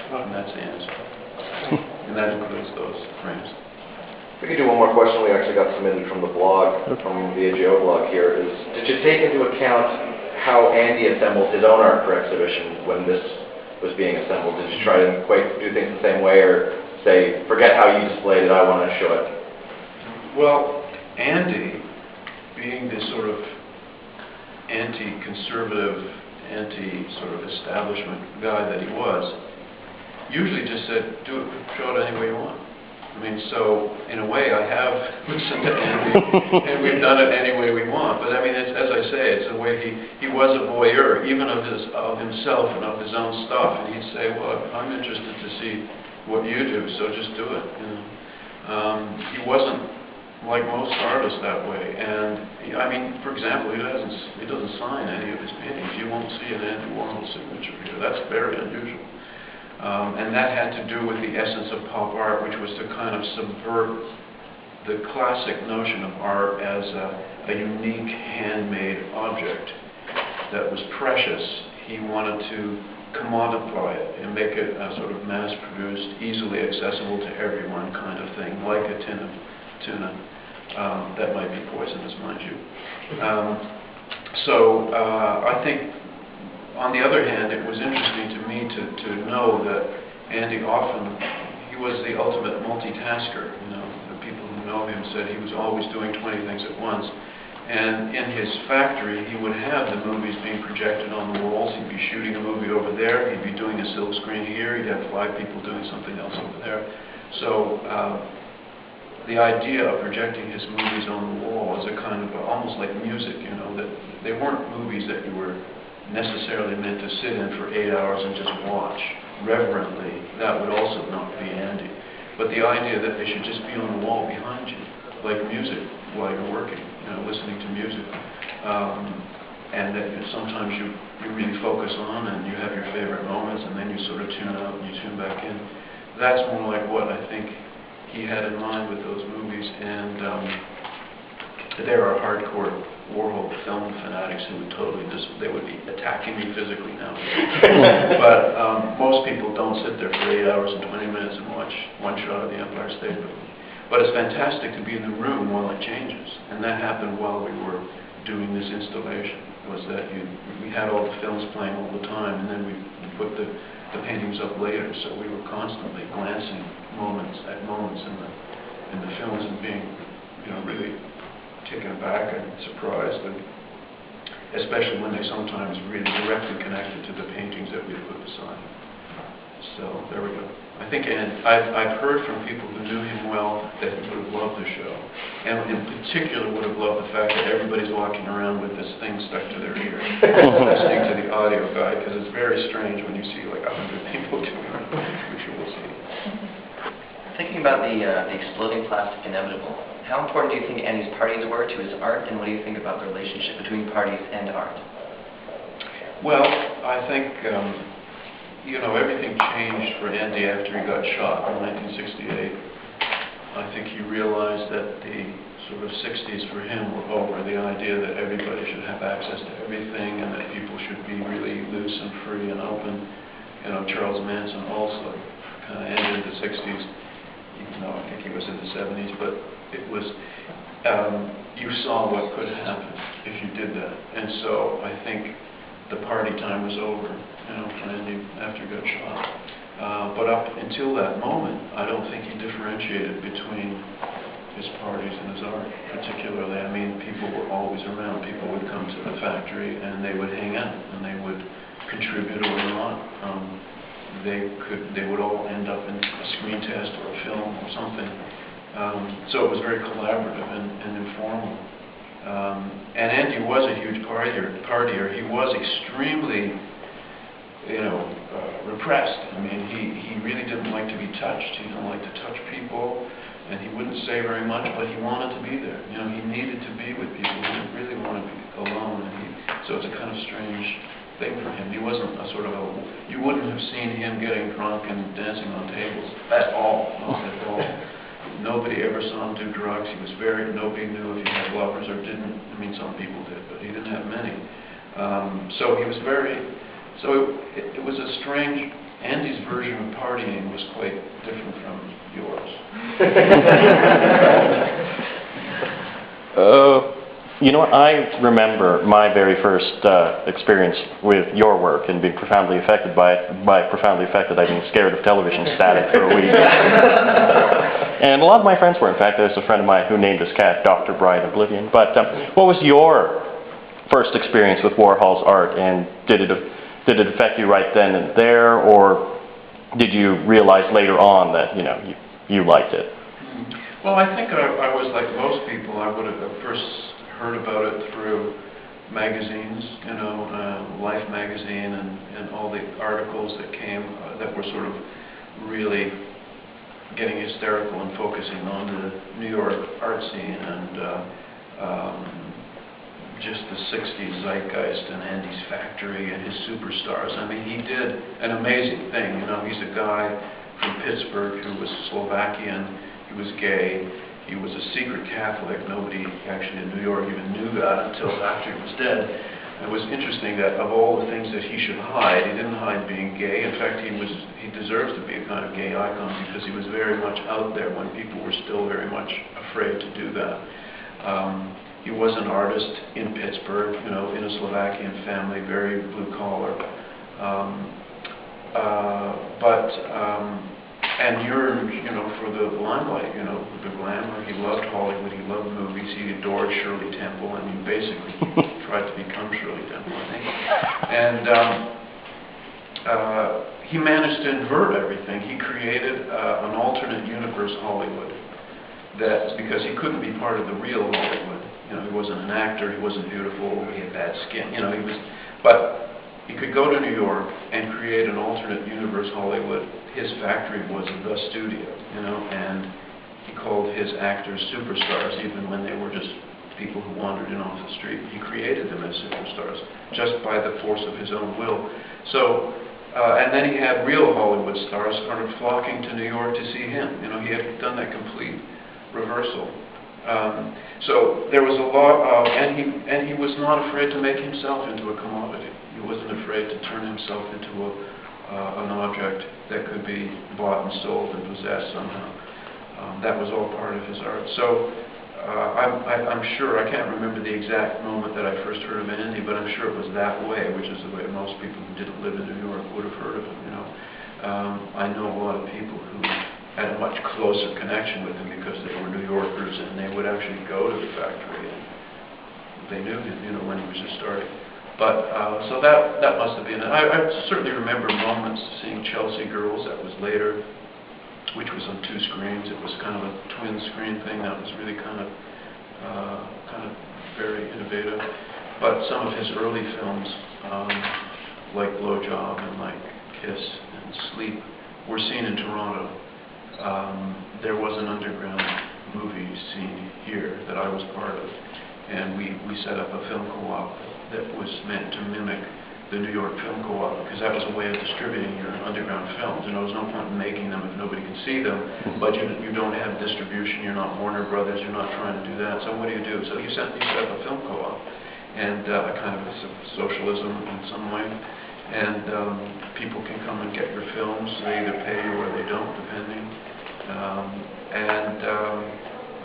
And that's the answer. And that includes those frames. We could do one more question we actually got submitted from the blog, from the AGO blog here, is did you take into account how Andy assembled his own art for exhibition when this was being assembled? Did you try to quite do things the same way, or say, forget how you displayed it, I want to show it? Well, Andy, being this sort of anti-conservative, anti-sort of establishment guy that he was, usually just said, show it any way you want. I mean, so in a way, I have listened to Andy, and we've done it any way we want. But I mean, it's, as I say, it's a way he was a voyeur, even of himself and of his own stuff. And he'd say, "Well, I'm interested to see what you do, so just do it." You know, he wasn't like most artists that way. And I mean, for example, he doesn't sign any of his paintings. You won't see an Andy Warhol signature here. That's very unusual. And that had to do with the essence of pop art, which was to kind of subvert the classic notion of art as a unique handmade object that was precious. He wanted to commodify it and make it a sort of mass-produced, easily accessible to everyone kind of thing, like a tin of tuna. That might be poisonous, mind you. So I think, on the other hand, it was interesting to me to know that Andy he was the ultimate multitasker. You know, the people who know him said he was always doing 20 things at once. And in his factory, he would have the movies being projected on the walls. He'd be shooting a movie over there. He'd be doing a silk screen here. He'd have 5 people doing something else over there. So the idea of projecting his movies on the wall is a kind of almost like music. You know, that they weren't movies that you were necessarily meant to sit in for 8 hours and just watch reverently. That would also not be Andy. But the idea that they should just be on the wall behind you, like music while you're working, you know, listening to music, and that sometimes you really focus on and you have your favorite moments, and then you sort of tune out and you tune back in. That's more like what I think he had in mind with those movies. And there are hardcore Warhol film fanatics who would they would be attacking me physically now. But most people don't sit there for 8 hours and 20 minutes and watch one shot of the Empire State Building. But it's fantastic to be in the room while it changes. And that happened while we were doing this installation, was that we had all the films playing all the time, and then we put the paintings up later, so we were constantly glancing at moments in the films and being, you know, really taken aback and surprised, and especially when they sometimes really directly connected to the paintings that we put beside. So there we go. I think, and I've heard from people who knew him well that he would have loved the show, and in particular would have loved the fact that everybody's walking around with this thing stuck to their ear, listening to the audio guide, because it's very strange when you see like 100 people doing it, which you will see. Thinking about the exploding plastic inevitable, how important do you think Andy's parties were to his art, and what do you think about the relationship between parties and art? Well, I think, you know, everything changed for Andy after he got shot in 1968. I think he realized that the sort of 60s for him were over. The idea that everybody should have access to everything and that people should be really loose and free and open. You know, Charles Manson also kind of ended the 60s. Even though I think he was in the 70s, but it was, you saw what could happen if you did that. And so I think the party time was over, you know, for Andy after he got shot. But up until that moment, I don't think he differentiated between his parties and his art, particularly. I mean, people were always around. People would come to the factory and they would hang out and they would contribute or not. They would all end up in a screen test or a film or something. So it was very collaborative and informal. And Andy was a huge partier. He was extremely, you know, repressed. I mean, he really didn't like to be touched. He didn't like to touch people, and he wouldn't say very much, but he wanted to be there. You know, he needed to be with people. He didn't really want to be alone. So it's a kind of strange thing for him. He wasn't a sort of you wouldn't have seen him getting drunk and dancing on tables at all, not at all. Nobody ever saw him do drugs. Nobody knew if he had lovers or didn't. I mean, some people did, but he didn't have many. So he was it was a strange Andy's version of partying was quite different from yours. You know what, I remember my very first experience with your work and being profoundly affected by it. By profoundly affected, I mean scared of television static for a week. And a lot of my friends were. In fact, there's a friend of mine who named his cat Dr. Brian Oblivion. But what was your first experience with Warhol's art, and did it affect you right then and there, or did you realize later on that you liked it? Well, I think I was like most people. I would have first heard about it through magazines, Life magazine, and all the articles that came that were sort of really getting hysterical and focusing on the New York art scene and just the 60s zeitgeist and Andy's factory and his superstars. I mean, he did an amazing thing. He's a guy from Pittsburgh who was Slovakian. He was gay. He was a secret Catholic. Nobody actually in New York even knew that until after he was dead. And it was interesting that of all the things that he should hide, he didn't hide being gay. In fact, he deserves to be a kind of gay icon because he was very much out there when people were still very much afraid to do that. He was an artist in Pittsburgh, in a Slovakian family, very blue collar. And yearned, for the limelight, the glamour. He loved Hollywood. He loved movies. He adored Shirley Temple. I mean, basically, he tried to become Shirley Temple, I think. And he managed to invert everything. He created an alternate universe Hollywood. That's because he couldn't be part of the real Hollywood. He wasn't an actor. He wasn't beautiful. He had bad skin. But he could go to New York and create an alternate universe Hollywood. His factory was the studio, and he called his actors superstars even when they were just people who wandered in off the street. He created them as superstars just by the force of his own will. So, and then he had real Hollywood stars started flocking to New York to see him. He had done that complete reversal. So there was a lot of, and he was not afraid to make himself into a commodity. He wasn't afraid to turn himself into an object that could be bought and sold and possessed somehow. That was all part of his art. So I'm sure, I can't remember the exact moment that I first heard of Andy, but I'm sure it was that way, which is the way most people who didn't live in New York would have heard of him. I know a lot of people who had a much closer connection with him because they were New Yorkers and they would actually go to the factory and they knew him, when he was just starting. But, so that must have been, I certainly remember moments seeing Chelsea Girls. That was later, which was on 2 screens. It was kind of a twin screen thing. That was really kind of very innovative. But some of his early films, like Blowjob and like Kiss and Sleep, were seen in Toronto. There was an underground movie scene here that I was part of. And we set up a film co-op that was meant to mimic the New York Film Co-op, because that was a way of distributing your underground films. There was no point in making them if nobody could see them, but you don't have distribution, you're not Warner Brothers, you're not trying to do that, so what do? So you set up a film co-op, and a kind of a socialism in some way, and people can come and get your films. They either pay you or they don't, depending.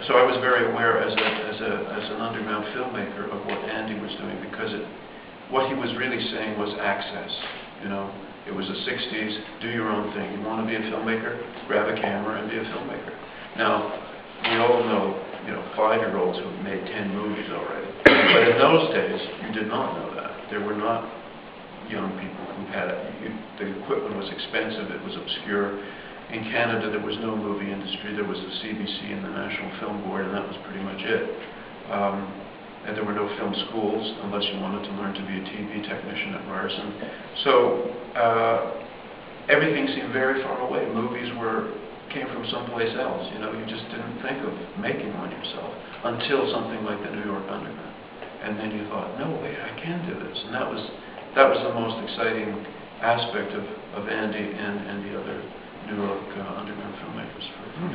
So I was very aware as an underground filmmaker of what Andy was doing, because what he was really saying was access. It was the 60s, do your own thing. You want to be a filmmaker? Grab a camera and be a filmmaker. Now, we all know, 5-year-olds who have made 10 movies already. But in those days, you did not know that. There were not young people who had it. The equipment was expensive, it was obscure. In Canada, there was no movie industry. There was the CBC and the National Film Board, and that was pretty much it. And there were no film schools unless you wanted to learn to be a TV technician at Ryerson. So everything seemed very far away. Movies came from someplace else. You just didn't think of making one yourself until something like the New York Underground. And then you thought, no, wait, I can do this. And that was the most exciting aspect of Andy and the other New York underground filmmakers for me.